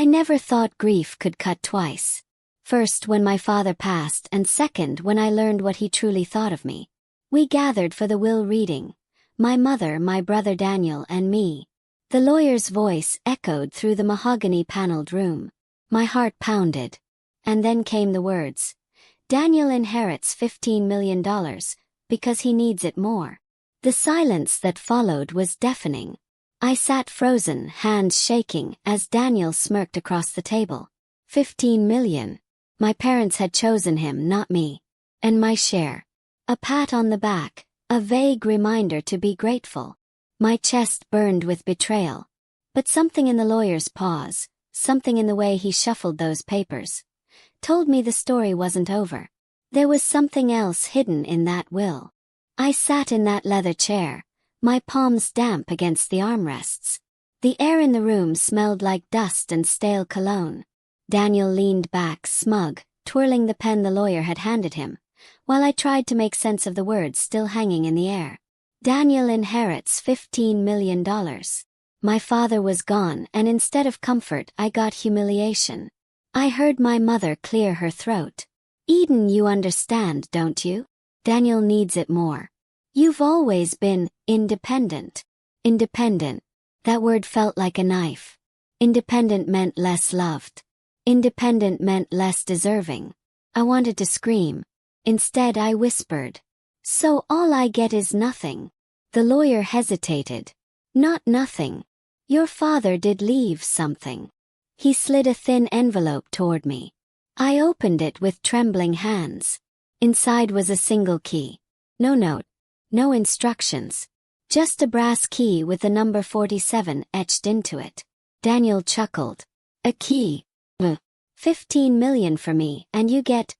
I never thought grief could cut twice. First when my father passed, and second when I learned what he truly thought of me. We gathered for the will reading. My mother, my brother Daniel, and me. The lawyer's voice echoed through the mahogany-paneled room. My heart pounded. And then came the words. Daniel inherits $15 million, because he needs it more. The silence that followed was deafening. I sat frozen, hands shaking, as Daniel smirked across the table. 15 million. My parents had chosen him, not me. And my share. A pat on the back, a vague reminder to be grateful. My chest burned with betrayal. But something in the lawyer's pause, something in the way he shuffled those papers, told me the story wasn't over. There was something else hidden in that will. I sat in that leather chair, my palms damp against the armrests. The air in the room smelled like dust and stale cologne. Daniel leaned back, smug, twirling the pen the lawyer had handed him, while I tried to make sense of the words still hanging in the air. Daniel inherits $15 million. My father was gone, and instead of comfort, I got humiliation. I heard my mother clear her throat. Eden, you understand, don't you? Daniel needs it more. You've always been independent. Independent. That word felt like a knife. Independent meant less loved. Independent meant less deserving. I wanted to scream. Instead, I whispered. So all I get is nothing. The lawyer hesitated. Not nothing. Your father did leave something. He slid a thin envelope toward me. I opened it with trembling hands. Inside was a single key. No note. No instructions. Just a brass key with the number 47 etched into it. Daniel chuckled. A key. 15 million for me, and you get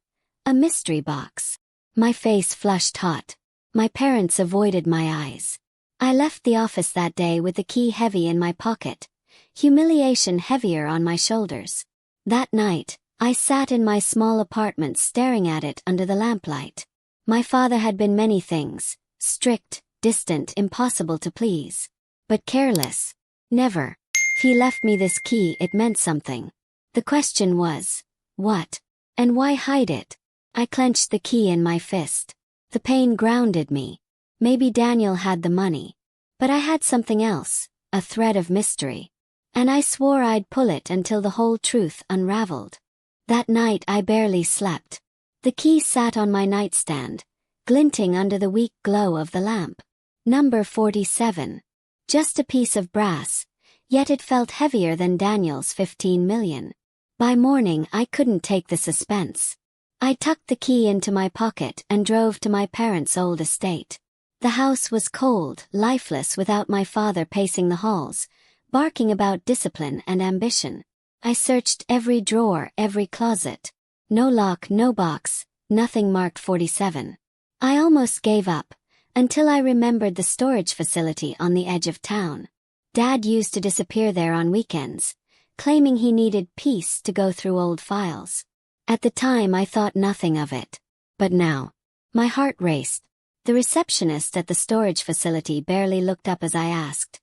a mystery box. My face flushed hot. My parents avoided my eyes. I left the office that day with the key heavy in my pocket, humiliation heavier on my shoulders. That night, I sat in my small apartment staring at it under the lamplight. My father had been many things, strict, distant, impossible to please. But careless. Never. If he left me this key, it meant something. The question was, what? And why hide it? I clenched the key in my fist. The pain grounded me. Maybe Daniel had the money. But I had something else, a thread of mystery. And I swore I'd pull it until the whole truth unraveled. That night I barely slept. The key sat on my nightstand, glinting under the weak glow of the lamp. Number 47. Just a piece of brass, yet it felt heavier than Daniel's 15 million. By morning I couldn't take the suspense. I tucked the key into my pocket and drove to my parents' old estate. The house was cold, lifeless without my father pacing the halls, barking about discipline and ambition. I searched every drawer, every closet. No lock, no box, nothing marked 47. I almost gave up, until I remembered the storage facility on the edge of town. Dad used to disappear there on weekends, claiming he needed peace to go through old files. At the time I thought nothing of it. But now, my heart raced. The receptionist at the storage facility barely looked up as I asked,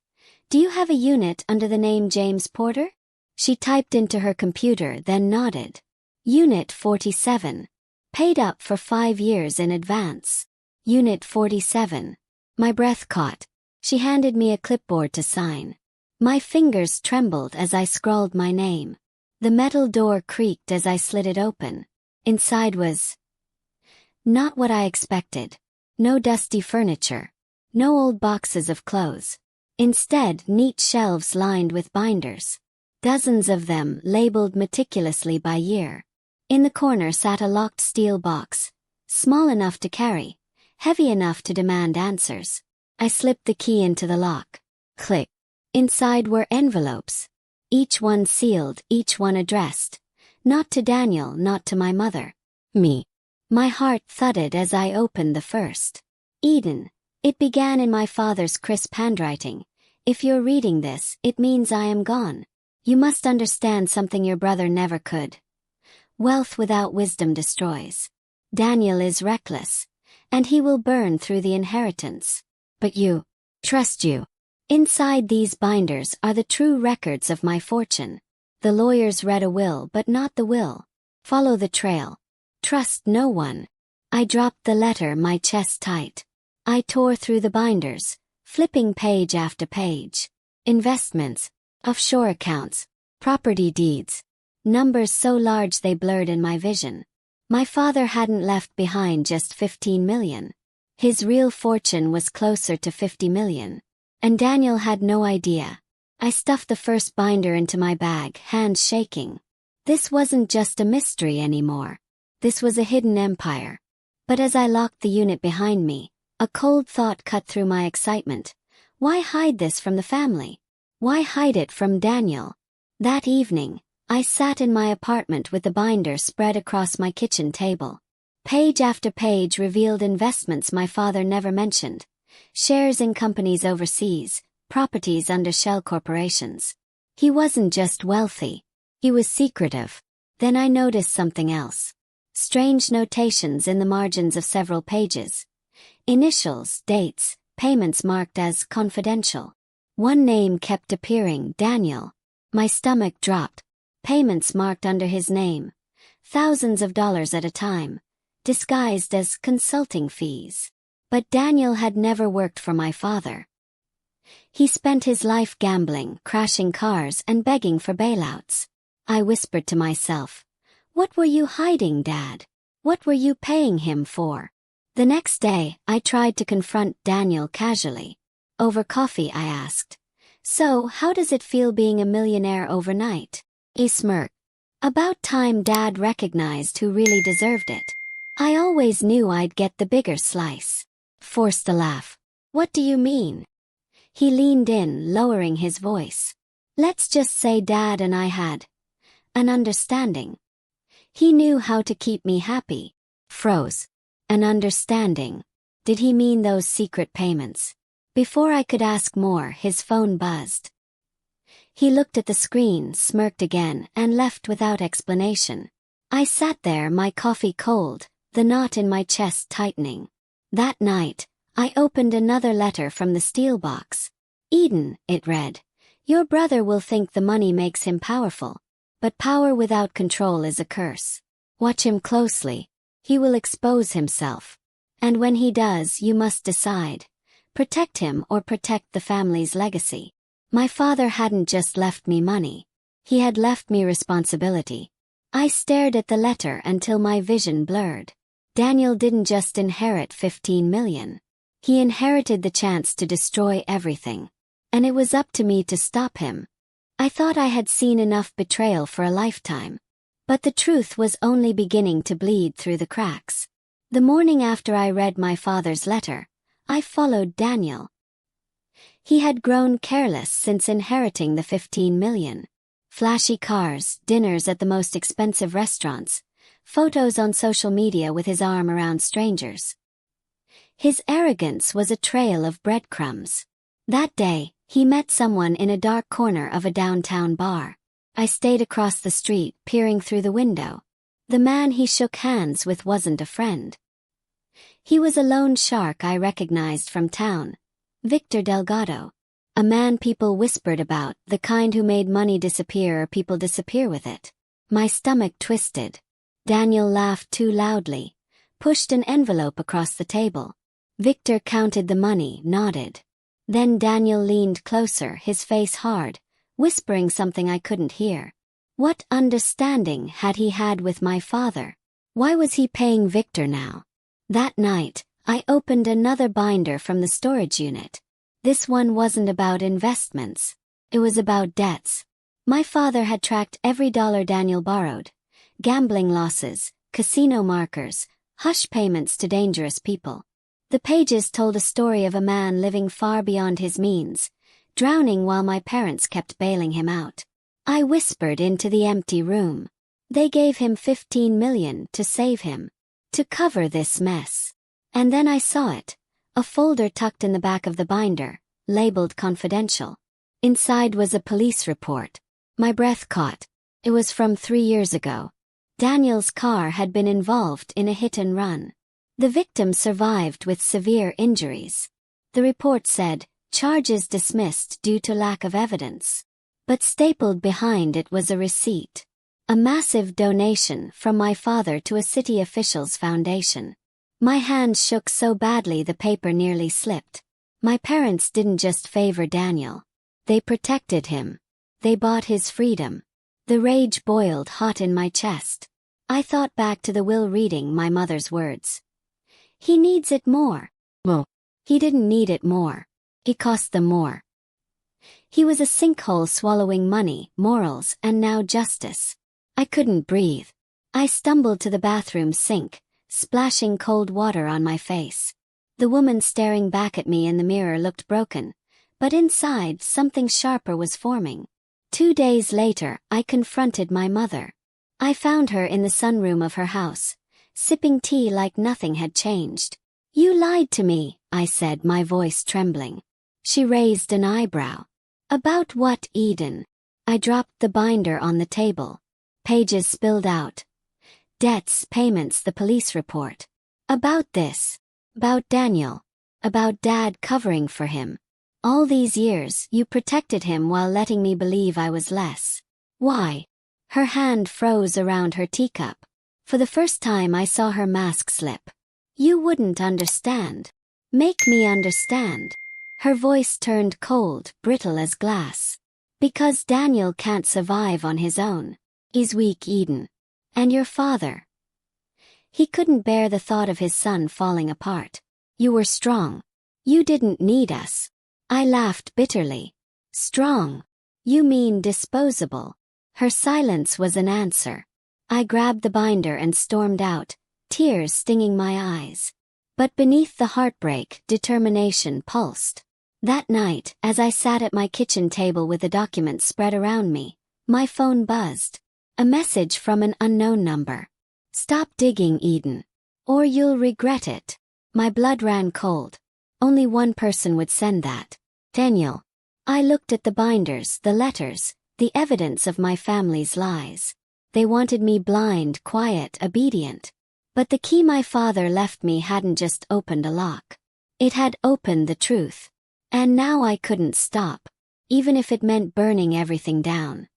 "Do you have a unit under the name James Porter?" She typed into her computer, then nodded. Unit 47. Paid up for 5 years in advance. Unit 47. My breath caught. She handed me a clipboard to sign. My fingers trembled as I scrawled my name. The metal door creaked as I slid it open. Inside was not what I expected. No dusty furniture. No old boxes of clothes. Instead, neat shelves lined with binders. Dozens of them labeled meticulously by year. In the corner sat a locked steel box, small enough to carry, heavy enough to demand answers. I slipped the key into the lock. Click. Inside were envelopes. Each one sealed, each one addressed. Not to Daniel, not to my mother. Me. My heart thudded as I opened the first. Eden. It began in my father's crisp handwriting. If you're reading this, it means I am gone. You must understand something your brother never could. Wealth without wisdom destroys. Daniel is reckless, and he will burn through the inheritance. But you. Trust you. Inside these binders are the true records of my fortune. The lawyers read a will but not the will. Follow the trail. Trust no one. I dropped the letter, my chest tight. I tore through the binders, flipping page after page. Investments, offshore accounts, property deeds. Numbers so large they blurred in my vision. My father hadn't left behind just 15 million. His real fortune was closer to 50 million. And Daniel had no idea. I stuffed the first binder into my bag, hands shaking. This wasn't just a mystery anymore. This was a hidden empire. But as I locked the unit behind me, a cold thought cut through my excitement. Why hide this from the family? Why hide it from Daniel? That evening, I sat in my apartment with the binder spread across my kitchen table. Page after page revealed investments my father never mentioned. Shares in companies overseas, properties under shell corporations. He wasn't just wealthy. He was secretive. Then I noticed something else. Strange notations in the margins of several pages. Initials, dates, payments marked as confidential. One name kept appearing, Daniel. My stomach dropped. Payments marked under his name. Thousands of dollars at a time. Disguised as consulting fees. But Daniel had never worked for my father. He spent his life gambling, crashing cars, and begging for bailouts. I whispered to myself, "What were you hiding, Dad? What were you paying him for?" The next day, I tried to confront Daniel casually. Over coffee, I asked, "So, how does it feel being a millionaire overnight?" He smirked. About time Dad recognized who really deserved it. I always knew I'd get the bigger slice. Forced a laugh. "What do you mean?" He leaned in, lowering his voice. "Let's just say Dad and I had an understanding. He knew how to keep me happy." Froze. An understanding. Did he mean those secret payments? Before I could ask more, his phone buzzed. He looked at the screen, smirked again, and left without explanation. I sat there, my coffee cold, the knot in my chest tightening. That night, I opened another letter from the steel box. "Eden," it read. "Your brother will think the money makes him powerful. But power without control is a curse. Watch him closely. He will expose himself. And when he does, you must decide. Protect him or protect the family's legacy." My father hadn't just left me money. He had left me responsibility. I stared at the letter until my vision blurred. Daniel didn't just inherit 15 million. He inherited the chance to destroy everything. And it was up to me to stop him. I thought I had seen enough betrayal for a lifetime. But the truth was only beginning to bleed through the cracks. The morning after I read my father's letter, I followed Daniel. He had grown careless since inheriting the 15 million. Flashy cars, dinners at the most expensive restaurants, photos on social media with his arm around strangers. His arrogance was a trail of breadcrumbs. That day, he met someone in a dark corner of a downtown bar. I stayed across the street, peering through the window. The man he shook hands with wasn't a friend. He was a loan shark I recognized from town. Victor Delgado. A man people whispered about, the kind who made money disappear or people disappear with it. My stomach twisted. Daniel laughed too loudly, pushed an envelope across the table. Victor counted the money, nodded. Then Daniel leaned closer, his face hard, whispering something I couldn't hear. What understanding had he had with my father? Why was he paying Victor now? That night, I opened another binder from the storage unit. This one wasn't about investments. It was about debts. My father had tracked every dollar Daniel borrowed. Gambling losses, casino markers, hush payments to dangerous people. The pages told a story of a man living far beyond his means, drowning while my parents kept bailing him out. I whispered into the empty room. They gave him 15 million to save him, to cover this mess. And then I saw it, a folder tucked in the back of the binder, labeled confidential. Inside was a police report. My breath caught. It was from 3 years ago. Daniel's car had been involved in a hit and run. The victim survived with severe injuries. The report said, charges dismissed due to lack of evidence. But stapled behind it was a receipt. A massive donation from my father to a city official's foundation. My hand shook so badly the paper nearly slipped. My parents didn't just favor Daniel. They protected him. They bought his freedom. The rage boiled hot in my chest. I thought back to the will reading my mother's words. He needs it more. Well, he didn't need it more. It cost them more. He was a sinkhole swallowing money, morals, and now justice. I couldn't breathe. I stumbled to the bathroom sink, splashing cold water on my face. The woman staring back at me in the mirror looked broken, but inside something sharper was forming. 2 days later, I confronted my mother. I found her in the sunroom of her house, sipping tea like nothing had changed. "You lied to me," I said, my voice trembling. She raised an eyebrow. "About what, Eden?" I dropped the binder on the table. Pages spilled out. Debts, payments, the police report. About this. About Daniel. About Dad covering for him. All these years, you protected him while letting me believe I was less. Why? Her hand froze around her teacup. For the first time I saw her mask slip. "You wouldn't understand. Make me understand." Her voice turned cold, brittle as glass. "Because Daniel can't survive on his own. He's weak, Eden. And your father. He couldn't bear the thought of his son falling apart. You were strong. You didn't need us." I laughed bitterly. "Strong? You mean disposable?" Her silence was an answer. I grabbed the binder and stormed out, tears stinging my eyes. But beneath the heartbreak, determination pulsed. That night, as I sat at my kitchen table with the documents spread around me, my phone buzzed. A message from an unknown number. "Stop digging, Eden. Or you'll regret it." My blood ran cold. Only one person would send that. Daniel. I looked at the binders, the letters, the evidence of my family's lies. They wanted me blind, quiet, obedient. But the key my father left me hadn't just opened a lock. It had opened the truth. And now I couldn't stop, even if it meant burning everything down.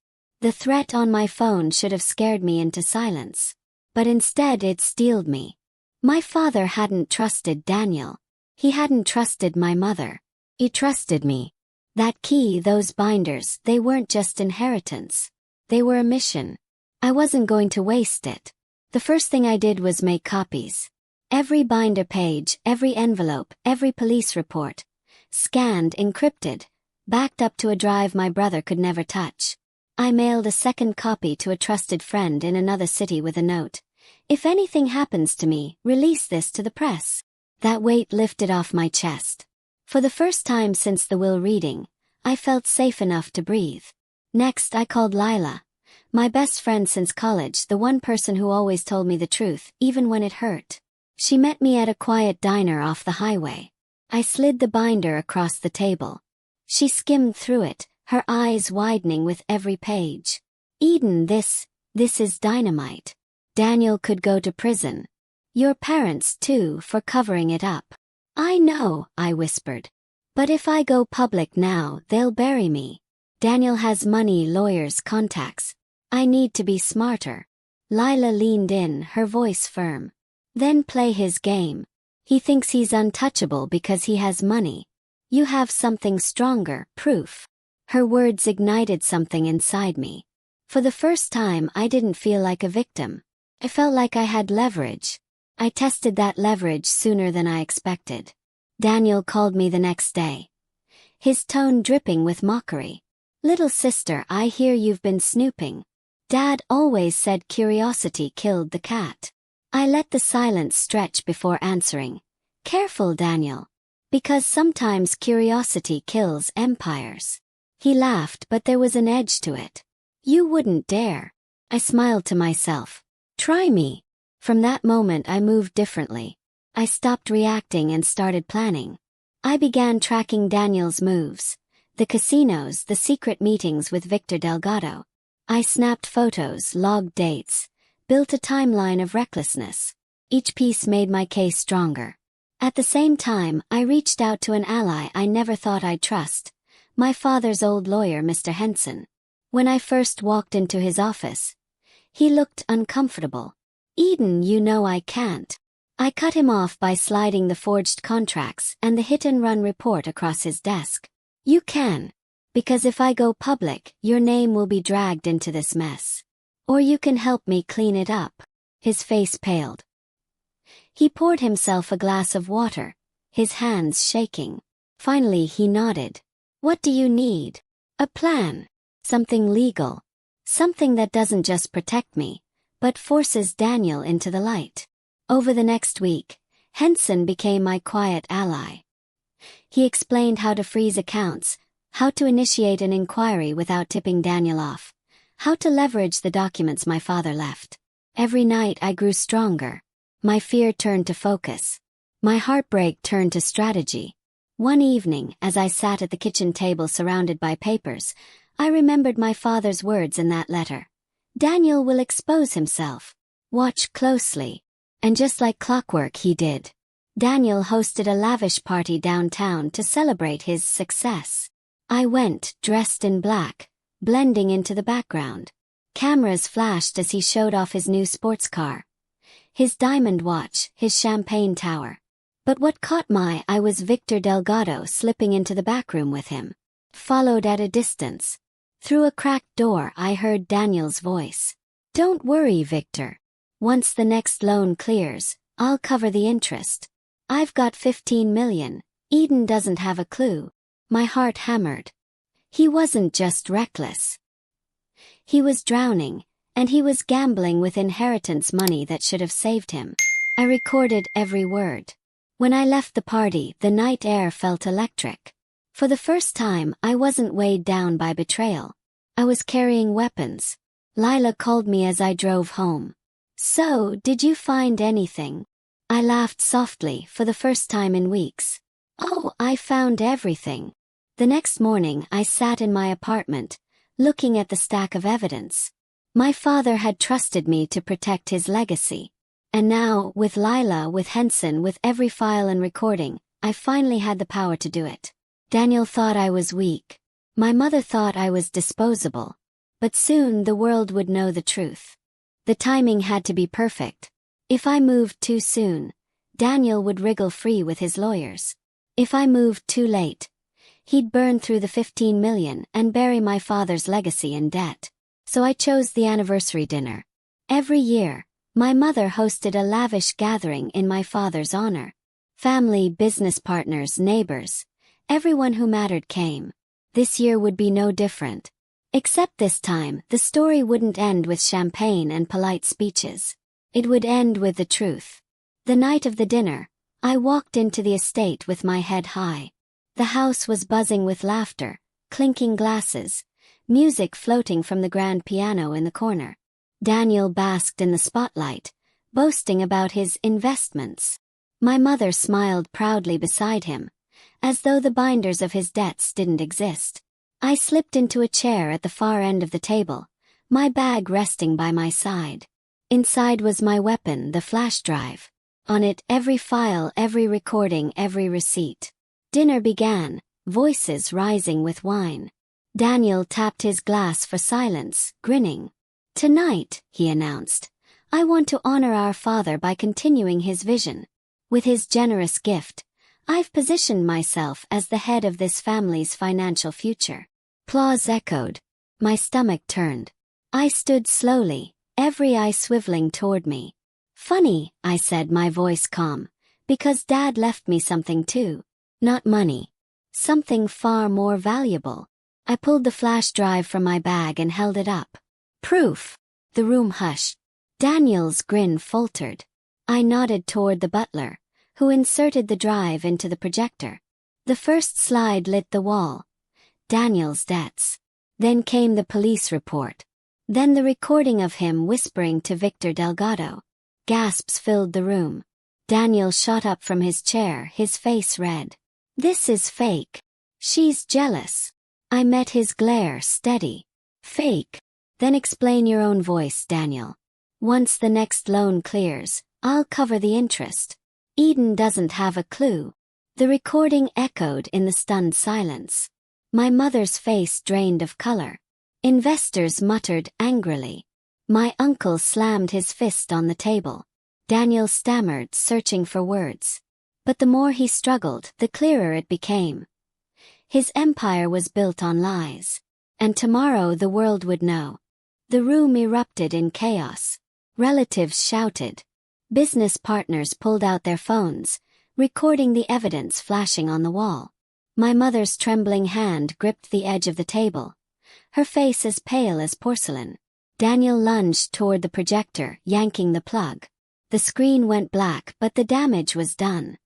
The threat on my phone should have scared me into silence. But instead it steeled me. My father hadn't trusted Daniel. He hadn't trusted my mother. He trusted me. That key, those binders, they weren't just inheritance. They were a mission. I wasn't going to waste it. The first thing I did was make copies. Every binder page, every envelope, every police report. Scanned, encrypted, backed up to a drive my brother could never touch. I mailed a second copy to a trusted friend in another city with a note. "If anything happens to me, release this to the press." That weight lifted off my chest. For the first time since the will reading, I felt safe enough to breathe. Next I called Lila. My best friend since college, the one person who always told me the truth, even when it hurt. She met me at a quiet diner off the highway. I slid the binder across the table. She skimmed through it, her eyes widening with every page. "Eden, this is dynamite. Daniel could go to prison. Your parents, too, for covering it up." "I know," I whispered. "But if I go public now, they'll bury me. Daniel has money, lawyers, contacts. I need to be smarter." Lila leaned in, her voice firm. "Then play his game. He thinks he's untouchable because he has money. You have something stronger, proof." Her words ignited something inside me. For the first time, I didn't feel like a victim. I felt like I had leverage. I tested that leverage sooner than I expected. Daniel called me the next day. His tone dripping with mockery. "Little sister, I hear you've been snooping. Dad always said curiosity killed the cat." I let the silence stretch before answering. "Careful, Daniel. Because sometimes curiosity kills empires." He laughed, but there was an edge to it. "You wouldn't dare." I smiled to myself. "Try me." From that moment I moved differently. I stopped reacting and started planning. I began tracking Daniel's moves. The casinos, the secret meetings with Victor Delgado. I snapped photos, logged dates, built a timeline of recklessness. Each piece made my case stronger. At the same time, I reached out to an ally I never thought I'd trust. My father's old lawyer, Mr. Henson. When I first walked into his office, he looked uncomfortable. "Eden, you know I can't." I cut him off by sliding the forged contracts and the hit-and-run report across his desk. "You can. Because if I go public, your name will be dragged into this mess. Or you can help me clean it up." His face paled. He poured himself a glass of water, his hands shaking. Finally he nodded. "What do you need?" "A plan. Something legal. Something that doesn't just protect me, but forces Daniel into the light." Over the next week, Henson became my quiet ally. He explained how to freeze accounts, how to initiate an inquiry without tipping Daniel off, how to leverage the documents my father left. Every night I grew stronger. My fear turned to focus. My heartbreak turned to strategy. One evening, as I sat at the kitchen table surrounded by papers, I remembered my father's words in that letter. "Daniel will expose himself. Watch closely." And just like clockwork he did. Daniel hosted a lavish party downtown to celebrate his success. I went, dressed in black, blending into the background. Cameras flashed as he showed off his new sports car, his diamond watch, his champagne tower. But what caught my eye was Victor Delgado slipping into the backroom with him, followed at a distance. Through a cracked door I heard Daniel's voice. "Don't worry, Victor. Once the next loan clears, I'll cover the interest. I've got 15 million. Eden doesn't have a clue." My heart hammered. He wasn't just reckless. He was drowning, and he was gambling with inheritance money that should have saved him. I recorded every word. When I left the party, the night air felt electric. For the first time, I wasn't weighed down by betrayal. I was carrying weapons. Lila called me as I drove home. "So, did you find anything?" I laughed softly for the first time in weeks. "Oh, I found everything." The next morning I sat in my apartment, looking at the stack of evidence. My father had trusted me to protect his legacy. And now, with Lila, with Henson, with every file and recording, I finally had the power to do it. Daniel thought I was weak. My mother thought I was disposable. But soon the world would know the truth. The timing had to be perfect. If I moved too soon, Daniel would wriggle free with his lawyers. If I moved too late, he'd burn through the 15 million and bury my father's legacy in debt. So I chose the anniversary dinner. Every year, my mother hosted a lavish gathering in my father's honor. Family, business partners, neighbors, everyone who mattered came. This year would be no different. Except this time, the story wouldn't end with champagne and polite speeches. It would end with the truth. The night of the dinner, I walked into the estate with my head high. The house was buzzing with laughter, clinking glasses, music floating from the grand piano in the corner. Daniel basked in the spotlight, boasting about his investments. My mother smiled proudly beside him, as though the binders of his debts didn't exist. I slipped into a chair at the far end of the table, my bag resting by my side. Inside was my weapon, the flash drive. On it, every file, every recording, every receipt. Dinner began, voices rising with wine. Daniel tapped his glass for silence, grinning. "Tonight," he announced, "I want to honor our father by continuing his vision. With his generous gift, I've positioned myself as the head of this family's financial future." Applause echoed. My stomach turned. I stood slowly, every eye swiveling toward me. "Funny," I said, my voice calm, "because Dad left me something too. Not money. Something far more valuable." I pulled the flash drive from my bag and held it up. "Proof." The room hushed. Daniel's grin faltered. I nodded toward the butler, who inserted the drive into the projector. The first slide lit the wall. Daniel's debts. Then came the police report. Then the recording of him whispering to Victor Delgado. Gasps filled the room. Daniel shot up from his chair, his face red. "This is fake. She's jealous." I met his glare, steady. "Fake? Then explain your own voice, Daniel. Once the next loan clears, I'll cover the interest. Eden doesn't have a clue." The recording echoed in the stunned silence. My mother's face drained of color. Investors muttered angrily. My uncle slammed his fist on the table. Daniel stammered, searching for words. But the more he struggled, the clearer it became. His empire was built on lies. And tomorrow the world would know. The room erupted in chaos. Relatives shouted. Business partners pulled out their phones, recording the evidence flashing on the wall. My mother's trembling hand gripped the edge of the table, her face as pale as porcelain. Daniel lunged toward the projector, yanking the plug. The screen went black, but the damage was done.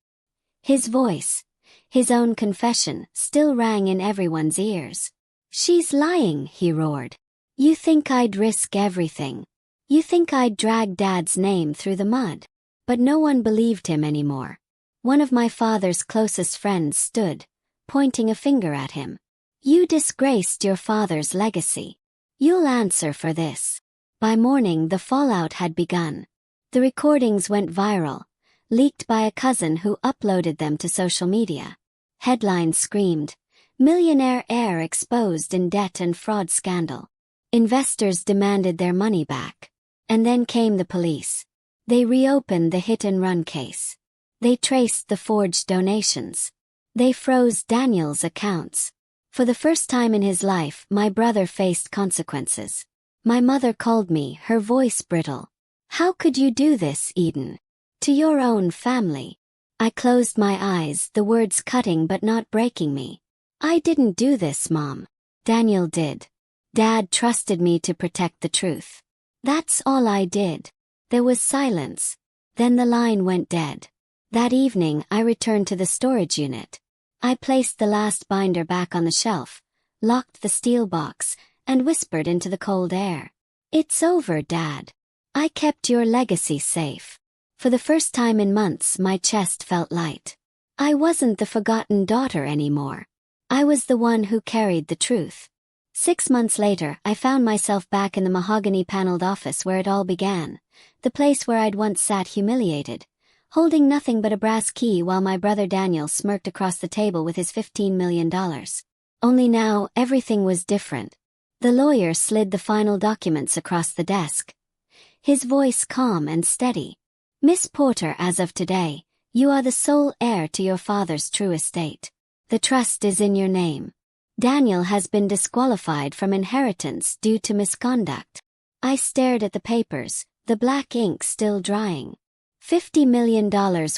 His voice, his own confession, still rang in everyone's ears. "She's lying," he roared. "You think I'd risk everything? You think I'd drag Dad's name through the mud?" But no one believed him anymore. One of my father's closest friends stood, pointing a finger at him. "You disgraced your father's legacy. You'll answer for this." By morning the fallout had begun. The recordings went viral, leaked by a cousin who uploaded them to social media. Headlines screamed, "Millionaire heir exposed in debt and fraud scandal." Investors demanded their money back. And then came the police. They reopened the hit-and-run case. They traced the forged donations. They froze Daniel's accounts. For the first time in his life, my brother faced consequences. My mother called me, her voice brittle. "How could you do this, Eden? To your own family?" I closed my eyes, the words cutting but not breaking me. "I didn't do this, Mom. Daniel did. Dad trusted me to protect the truth. That's all I did." There was silence. Then the line went dead. That evening I returned to the storage unit. I placed the last binder back on the shelf, locked the steel box, and whispered into the cold air. "It's over, Dad. I kept your legacy safe." For the first time in months my chest felt light. I wasn't the forgotten daughter anymore. I was the one who carried the truth. 6 months later I found myself back in the mahogany-paneled office where it all began, the place where I'd once sat humiliated, holding nothing but a brass key while my brother Daniel smirked across the table with his $15 million. Only now everything was different. The lawyer slid the final documents across the desk, his voice calm and steady. "Miss Porter, as of today, you are the sole heir to your father's true estate. The trust is in your name. Daniel has been disqualified from inheritance due to misconduct." I stared at the papers, the black ink still drying. $50 million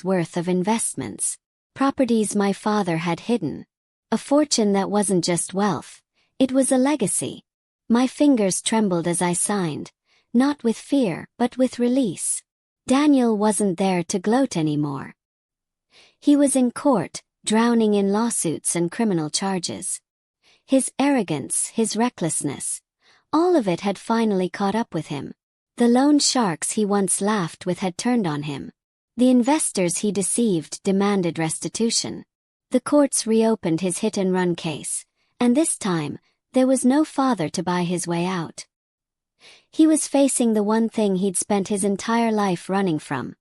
worth of investments. Properties my father had hidden. A fortune that wasn't just wealth, it was a legacy. My fingers trembled as I signed, not with fear, but with release. Daniel wasn't there to gloat anymore. He was in court, drowning in lawsuits and criminal charges. His arrogance, his recklessness, all of it had finally caught up with him. The loan sharks he once laughed with had turned on him. The investors he deceived demanded restitution. The courts reopened his hit-and-run case, and this time, there was no father to buy his way out. He was facing the one thing he'd spent his entire life running from: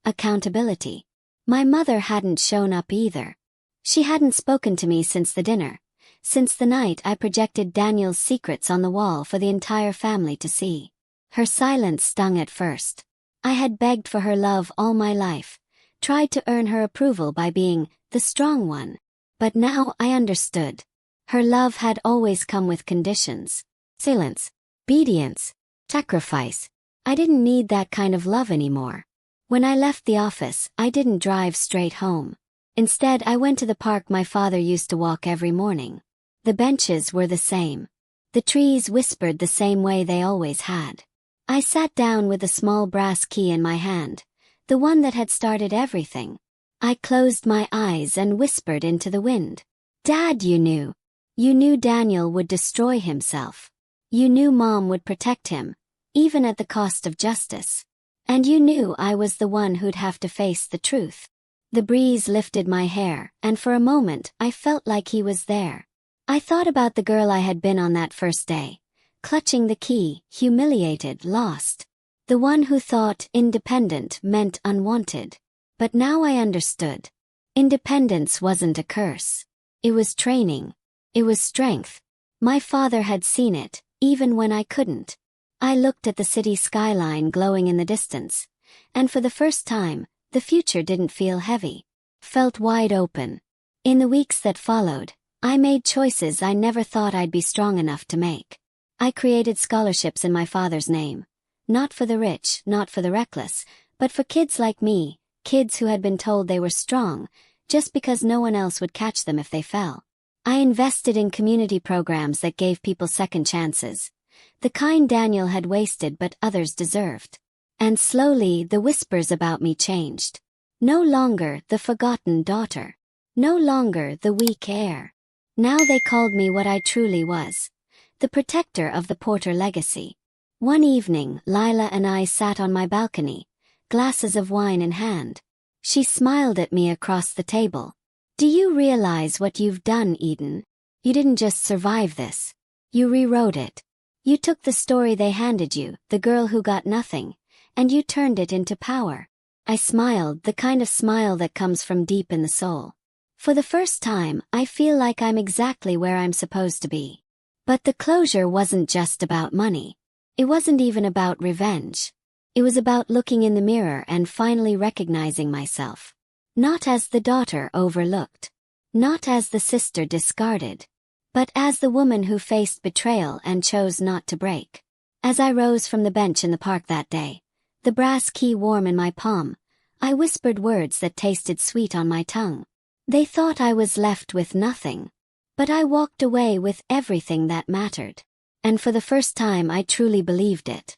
accountability. My mother hadn't shown up either. She hadn't spoken to me since the dinner, since the night I projected Daniel's secrets on the wall for the entire family to see. Her silence stung at first. I had begged for her love all my life, tried to earn her approval by being the strong one. But now I understood. Her love had always come with conditions. Silence, obedience, sacrifice. I didn't need that kind of love anymore. When I left the office, I didn't drive straight home. Instead, I went to the park my father used to walk every morning. The benches were the same. The trees whispered the same way they always had. I sat down with a small brass key in my hand, the one that had started everything. I closed my eyes and whispered into the wind. "Dad, you knew. You knew Daniel would destroy himself. You knew Mom would protect him, even at the cost of justice. And you knew I was the one who'd have to face the truth." The breeze lifted my hair, and for a moment I felt like he was there. I thought about the girl I had been on that first day, clutching the key, humiliated, lost. The one who thought independent meant unwanted. But now I understood. Independence wasn't a curse. It was training. It was strength. My father had seen it, even when I couldn't. I looked at the city skyline glowing in the distance, and for the first time, the future didn't feel heavy. Felt wide open. In the weeks that followed, I made choices I never thought I'd be strong enough to make. I created scholarships in my father's name. Not for the rich, not for the reckless, but for kids like me, kids who had been told they were strong, just because no one else would catch them if they fell. I invested in community programs that gave people second chances. The kind Daniel had wasted but others deserved. And slowly the whispers about me changed. No longer the forgotten daughter. No longer the weak heir. Now they called me what I truly was. The protector of the Porter legacy. One evening, Lila and I sat on my balcony, glasses of wine in hand. She smiled at me across the table. Do you realize what you've done, Eden? You didn't just survive this. You rewrote it. You took the story they handed you, the girl who got nothing, and you turned it into power. I smiled, the kind of smile that comes from deep in the soul. For the first time, I feel like I'm exactly where I'm supposed to be. But the closure wasn't just about money. It wasn't even about revenge. It was about looking in the mirror and finally recognizing myself. Not as the daughter overlooked. Not as the sister discarded. But as the woman who faced betrayal and chose not to break. As I rose from the bench in the park that day, the brass key warm in my palm, I whispered words that tasted sweet on my tongue. They thought I was left with nothing. But I walked away with everything that mattered. And for the first time I truly believed it.